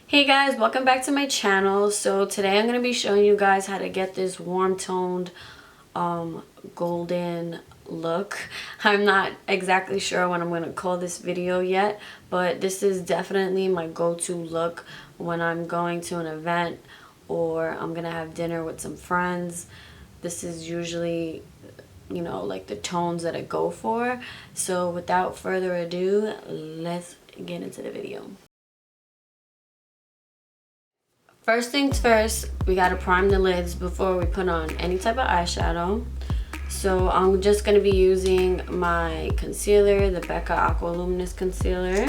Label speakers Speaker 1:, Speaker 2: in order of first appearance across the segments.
Speaker 1: Hey guys, welcome back to my channel. So today I'm going to be showing you guys how to get this warm toned golden look. I'm not exactly sure what I'm going to call this video yet, but this is definitely my go-to look when I'm going to an event or I'm going to have dinner with some friends. This is usually, you know, like the tones that I go for. So without further ado, let's get into the video. First things first, we gotta prime the lids before we put on any type of eyeshadow. So I'm just gonna be using my concealer, the BECCA Aqua Luminous Concealer.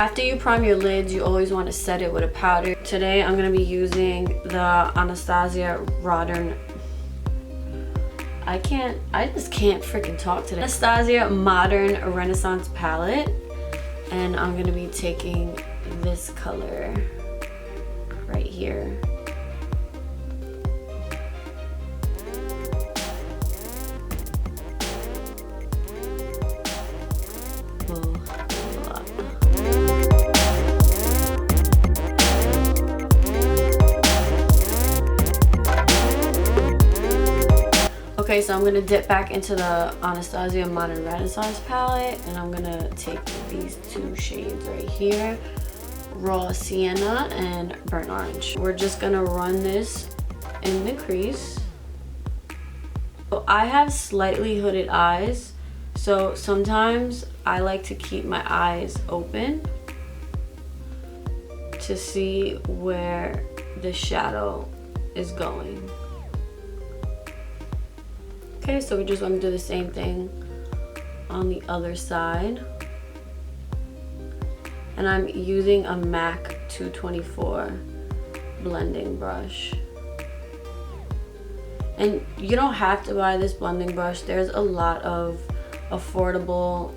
Speaker 1: After you prime your lids, you always want to set it with a powder. Today I'm gonna be using the Anastasia I just can't freaking talk today. Anastasia Modern Renaissance palette, and I'm gonna be taking this color right here. Okay, so I'm going to dip back into the Anastasia Modern Renaissance palette, and I'm going to take these two shades right here, Raw Sienna and Burnt Orange. We're just going to run this in the crease. So I have slightly hooded eyes, so sometimes I like to keep my eyes open to see where the shadow is going. Okay, so we just want to do the same thing on the other side. And I'm using a MAC 224 blending brush. And you don't have to buy this blending brush. There's a lot of affordable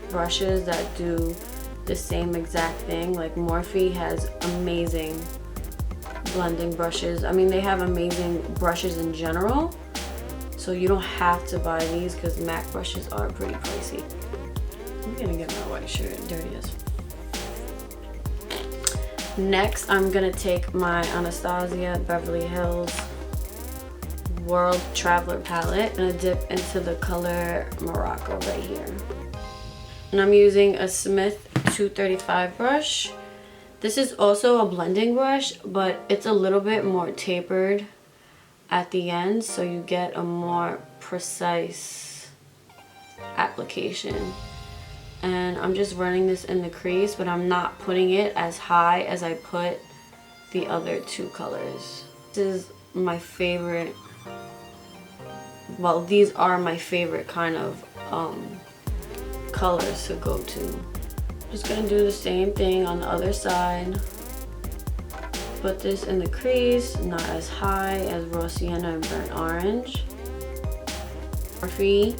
Speaker 1: brushes that do the same exact thing. Like Morphe has amazing blending brushes. I mean, they have amazing brushes in general. So you don't have to buy these because MAC brushes are pretty pricey. I'm gonna get my white shirt dirty as. Next, I'm gonna take my Anastasia Beverly Hills World Traveler palette and I dip into the color Morocco right here. And I'm using a Smith 235 brush. This is also a blending brush, but it's a little bit more tapered at the end, so you get a more precise application. And I'm just running this in the crease, but I'm not putting it as high as I put the other two colors. This is my favorite, well, these are my favorite kind of colors to go to. Just gonna do the same thing on the other side. Put this in the crease, not as high as Raw Sienna and Burnt Orange. Morphe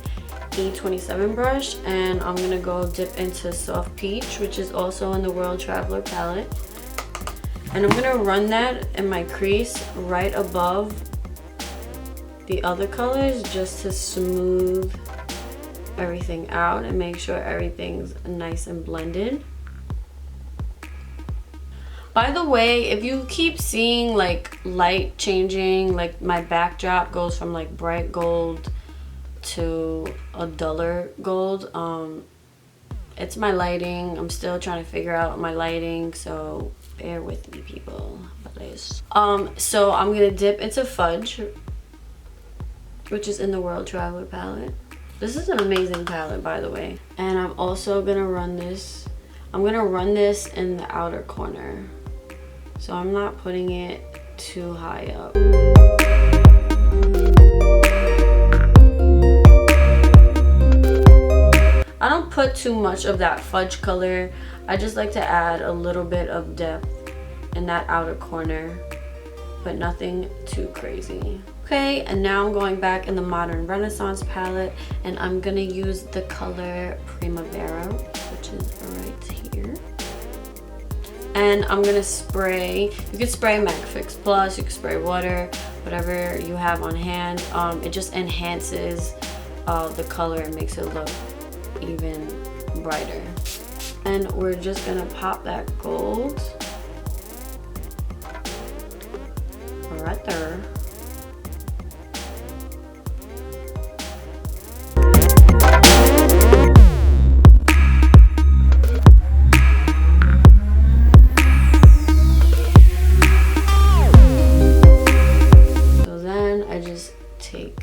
Speaker 1: E27 brush, and I'm gonna go dip into Soft Peach, which is also in the World Traveler palette. And I'm gonna run that in my crease right above the other colors just to smooth everything out and make sure everything's nice and blended. By the way, if you keep seeing like light changing, like my backdrop goes from like bright gold to a duller gold, it's my lighting. I'm still trying to figure out my lighting, so bear with me, people, please. So I'm gonna dip into Fudge, which is in the World Traveler palette. This is an amazing palette, by the way. And I'm also gonna run this. I'm gonna run this in the outer corner. So I'm not putting it too high up. I don't put too much of that fudge color. I just like to add a little bit of depth in that outer corner, but nothing too crazy. Okay, and now I'm going back in the Modern Renaissance palette, and I'm gonna use the color Primavera, which is right here. And I'm gonna spray, you could spray MAC Fix Plus, you could spray water, whatever you have on hand. It just enhances the color and makes it look even brighter. And we're just gonna pop that gold right there. So then I just take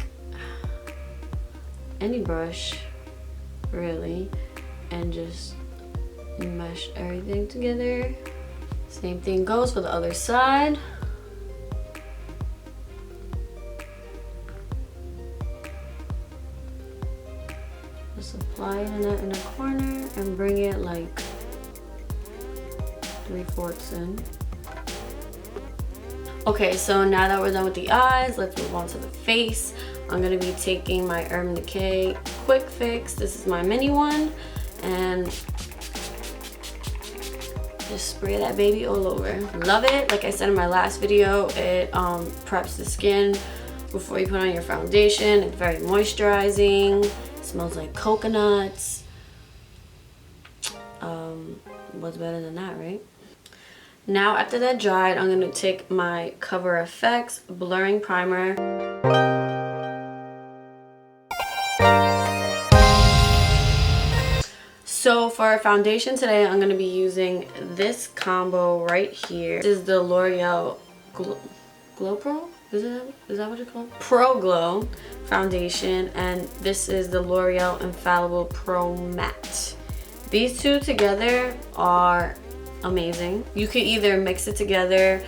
Speaker 1: any brush really and just mesh everything together. Same thing goes for the other side. Just apply it in the corner and bring it like 3/4 in. Okay, so now that we're done with the eyes, let's move on to the face. I'm gonna be taking my Urban Decay Quick Fix. This is my mini one, and just spray that baby all over. Love it. Like I said in my last video, it preps the skin before you put on your foundation. It's very moisturizing. It smells like coconuts. What's better than that, right? Now after that dried, I'm gonna take my Cover FX Blurring Primer. So for our foundation today, I'm going to be using this combo right here. This is the L'Oreal Glow Pro? Is that what it's called? Pro Glow foundation, and this is the L'Oreal Infallible Pro Matte. These two together are amazing. You could either mix it together.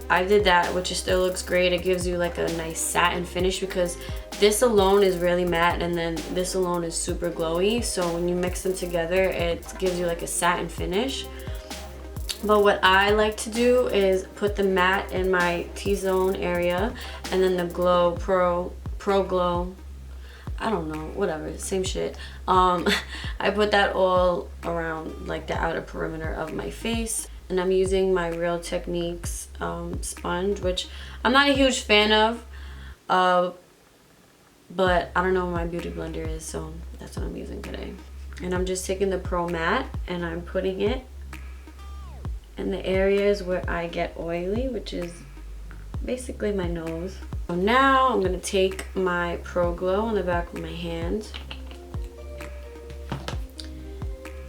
Speaker 1: I did that, which still looks great. It gives you like a nice satin finish because this alone is really matte and then this alone is super glowy. So when you mix them together, it gives you like a satin finish. But what I like to do is put the matte in my T-zone area and then the Glow Pro Glow, I don't know, whatever, same shit. I put that all around like the outer perimeter of my face. And I'm using my Real Techniques sponge, which I'm not a huge fan of, but I don't know what my beauty blender is, so that's what I'm using today. And I'm just taking the Pro Matte and I'm putting it in the areas where I get oily, which is basically my nose. So now I'm gonna take my Pro Glow on the back of my hand,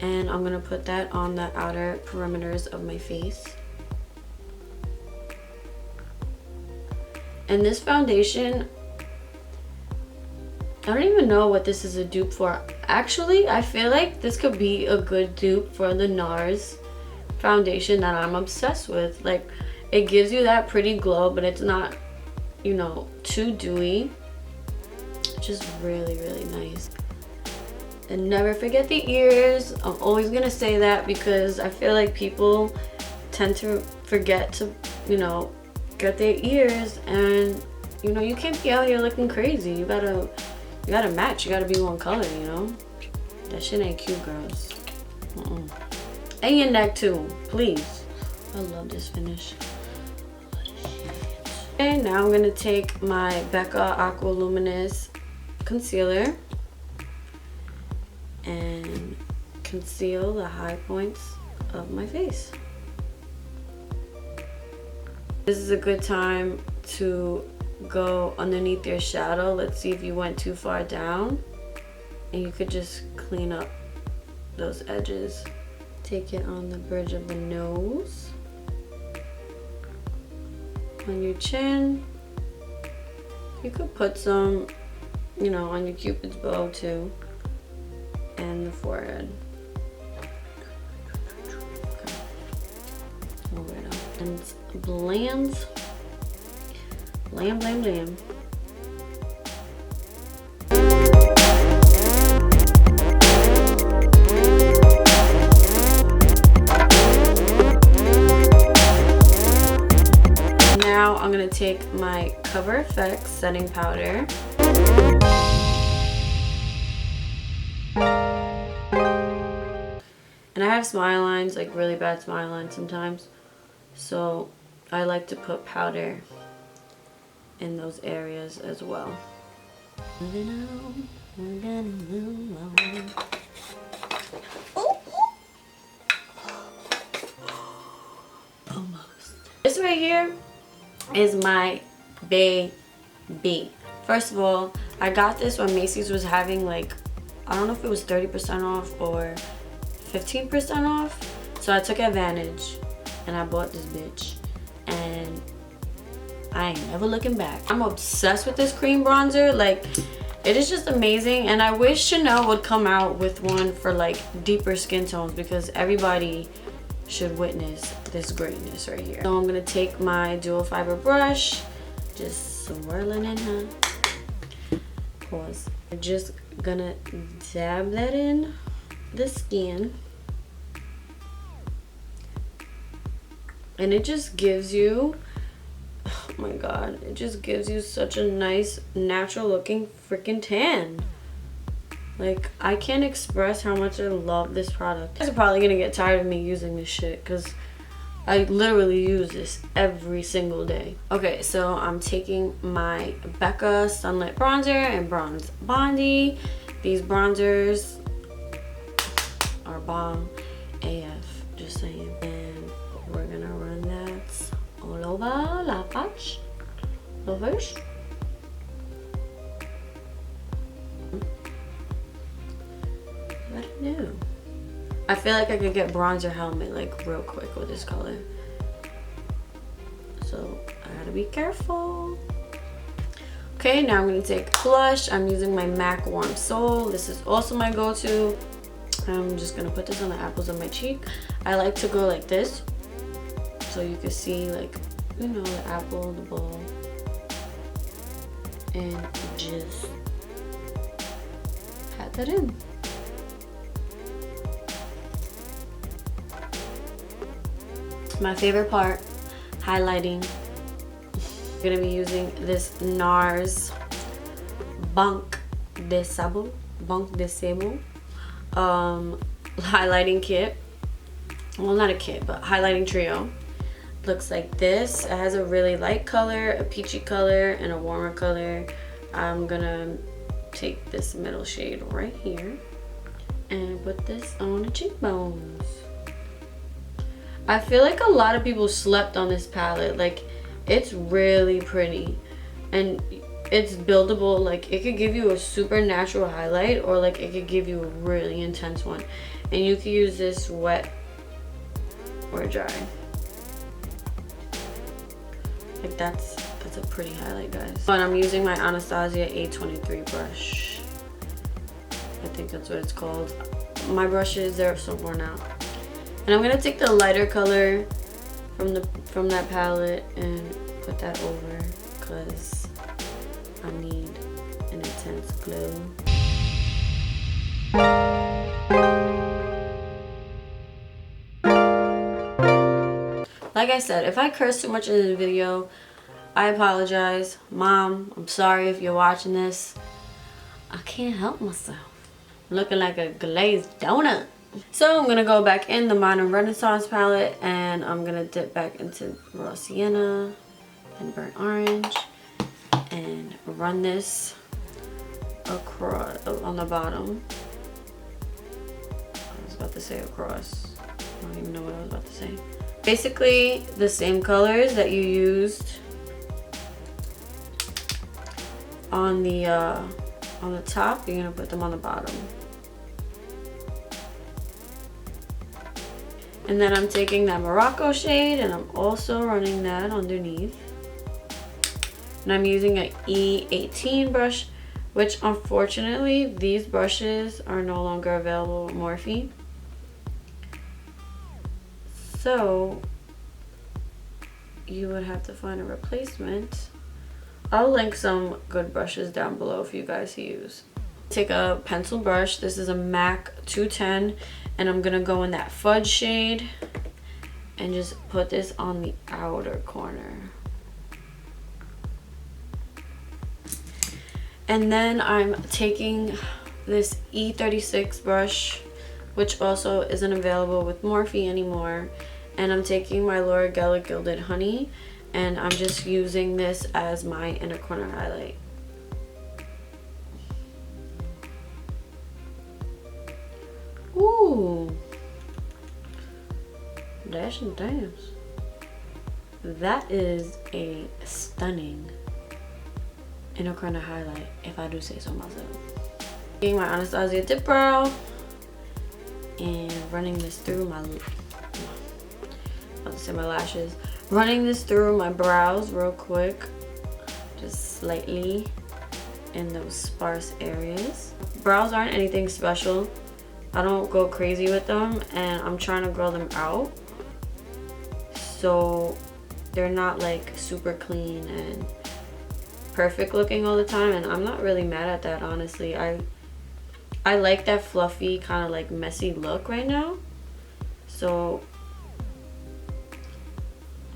Speaker 1: and I'm gonna put that on the outer perimeters of my face. And this foundation, I don't even know what this is a dupe for. Actually, I feel like this could be a good dupe for the NARS foundation that I'm obsessed with. Like, it gives you that pretty glow, but it's not, you know, too dewy. Just really, really nice. And never forget the ears. I'm always gonna say that because I feel like people tend to forget to, you know, get their ears, and you know, you can't be out here looking crazy. You gotta match. You gotta be one color, you know. That shit ain't cute, girls. And your neck too, please. I love this finish. Okay, now I'm gonna take my BECCA Aqua Luminous concealer and conceal the high points of my face. This is a good time to go underneath your shadow. Let's see if you went too far down, and you could just clean up those edges. Take it on the bridge of the nose, on your chin. You could put some, you know, on your Cupid's bow too, and the forehead. Okay. And blend, blam, blam, blam. Now I'm gonna take my Cover FX setting powder And I have smile lines, like really bad smile lines sometimes. So I like to put powder in those areas as well. Almost. This right here is my baby. First of all, I got this when Macy's was having like, I don't know if it was 30% off or 15% off. So I took advantage and I bought this bitch. And I ain't never looking back. I'm obsessed with this cream bronzer. Like, it is just amazing. And I wish Chanel would come out with one for like deeper skin tones, because everybody should witness this greatness right here. So I'm gonna take my dual fiber brush, just swirling in her. Pause. I'm just gonna dab that in the skin. And it just gives you, oh my god, it just gives you such a nice, natural looking freaking tan. Like, I can't express how much I love this product. You guys are probably gonna get tired of me using this shit, because I literally use this every single day. Okay, so I'm taking my BECCA SUNLIT bronzer and Bronze Bondi. These bronzers are bomb AF, just saying. And we're gonna run that all over la patch. Lovers. What do I do? I feel like I could get bronzer helmet like real quick with this color. So I gotta be careful. Okay, now I'm gonna take blush. I'm using my MAC Warm Soul. This is also my go-to. I'm just gonna put this on the apples of my cheek. I like to go like this, so you can see, like, you know, the apple, the ball, and just pat that in. My favorite part, highlighting. I'm gonna be using this NARS BANC de SABLE, highlighting kit. Well, not a kit, but highlighting trio. Looks like this. It has a really light color, a peachy color, and a warmer color. I'm gonna take this middle shade right here and put this on the cheekbones. I feel like a lot of people slept on this palette. Like, it's really pretty and it's buildable. Like, it could give you a super natural highlight, or like it could give you a really intense one, and you could use this wet or dry. Like, that's a pretty highlight, guys. And I'm using my Anastasia A23 brush. I think that's what it's called. My brushes, they're so worn out. And I'm gonna take the lighter color from that palette and put that over, because I need an intense glow. Like I said, if I curse too much in this video, I apologize. Mom, I'm sorry if you're watching this. I can't help myself. I'm looking like a glazed donut. So I'm gonna go back in the Modern Renaissance palette, and I'm gonna dip back into Raw Sienna and Burnt Orange and run this across on the bottom. I was about to say across. I don't even know what I was about to say. Basically the same colors that you used on the top, you're gonna put them on the bottom. And then I'm taking that Morocco shade and I'm also running that underneath. And I'm using an E18 brush, which unfortunately these brushes are no longer available at Morphe. So you would have to find a replacement. I'll link some good brushes down below for you guys to use. Take a pencil brush. This is a MAC 210, and I'm gonna go in that fudge shade and just put this on the outer corner. And then I'm taking this E36 brush, which also isn't available with Morphe anymore. And I'm taking my LOREAL Gilded Honey, and I'm just using this as my inner corner highlight. Ooh, dash and dance. That is a stunning inner corner highlight, if I do say so myself. Taking my Anastasia Dip Brow and running this through my, my lashes. Running this through my brows real quick, just slightly in those sparse areas. Brows aren't anything special. I don't go crazy with them, and I'm trying to grow them out, so they're not like super clean and perfect looking all the time, and I'm not really mad at that, honestly. I like that fluffy kind of like messy look right now, so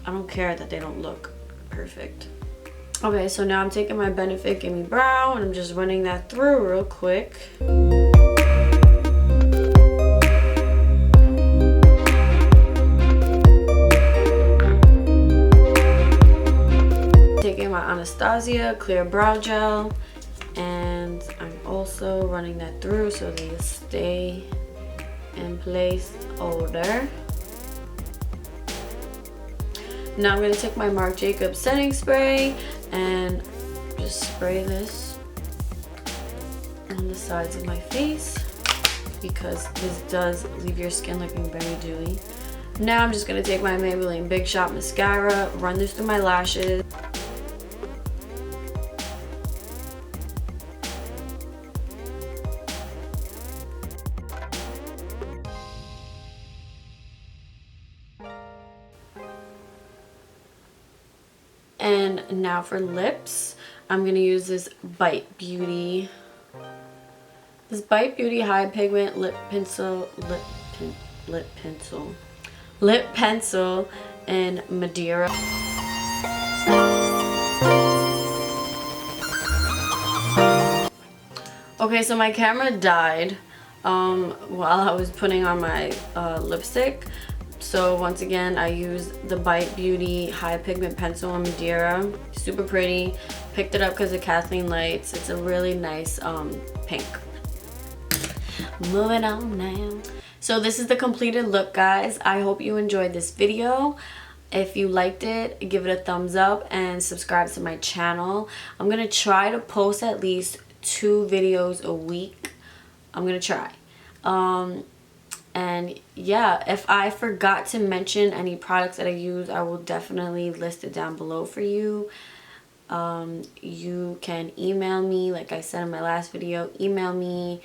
Speaker 1: I don't care that they don't look perfect. Okay, so now I'm taking my Benefit Gimme Brow and I'm just running that through real quick. Taking my Anastasia Clear Brow Gel, and I'm also running that through so they stay in place all there. Now I'm going to take my Marc Jacobs setting spray and just spray this on the sides of my face, because this does leave your skin looking very dewy. Now I'm just going to take my Maybelline Big Shot Mascara, run this through my lashes. And now for lips, I'm gonna use this Bite Beauty. This Bite Beauty High Pigment Lip Pencil in Madeira. Okay, so my camera died while I was putting on my lipstick. So once again, I used the Bite Beauty High Pigment Pencil in Madeira. Super pretty. Picked it up because of Kathleen Lights. It's a really nice pink. Moving on now. So this is the completed look, guys. I hope you enjoyed this video. If you liked it, give it a thumbs up and subscribe to my channel. I'm going to try to post at least 2 videos a week. I'm going to try. And yeah, if I forgot to mention any products that I use, I will definitely list it down below for you. You can email me, like I said in my last video, email me,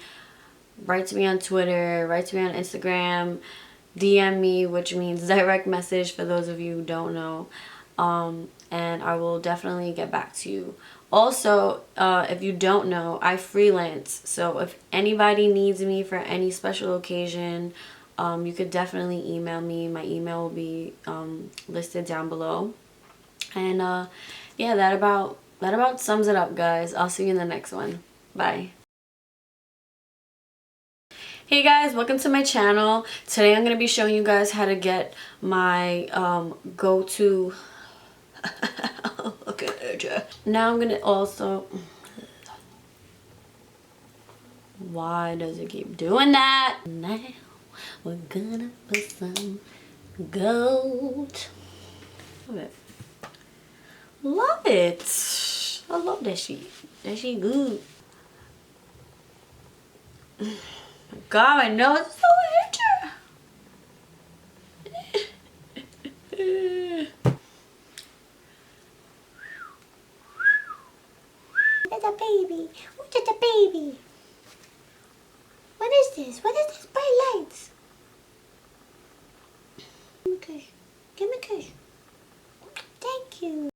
Speaker 1: write to me on Twitter, write to me on Instagram, DM me, which means direct message for those of you who don't know. And I will definitely get back to you. Also, if you don't know, I freelance, so if anybody needs me for any special occasion, you could definitely email me. My email will be listed down below. And yeah, that about sums it up, guys. I'll see you in the next one. Bye. Hey guys, welcome to my channel. Today I'm going to be showing you guys how to get my go-to look at it. Now I'm gonna also, why does it keep doing that? Now we're gonna put some gold. Love it. Love it. I love that shit. That shit good. God, my nose is so itchy. It's a baby. Look at the baby. What is this? What is this bright lights? Give me a kiss. Give me a kiss. Thank you.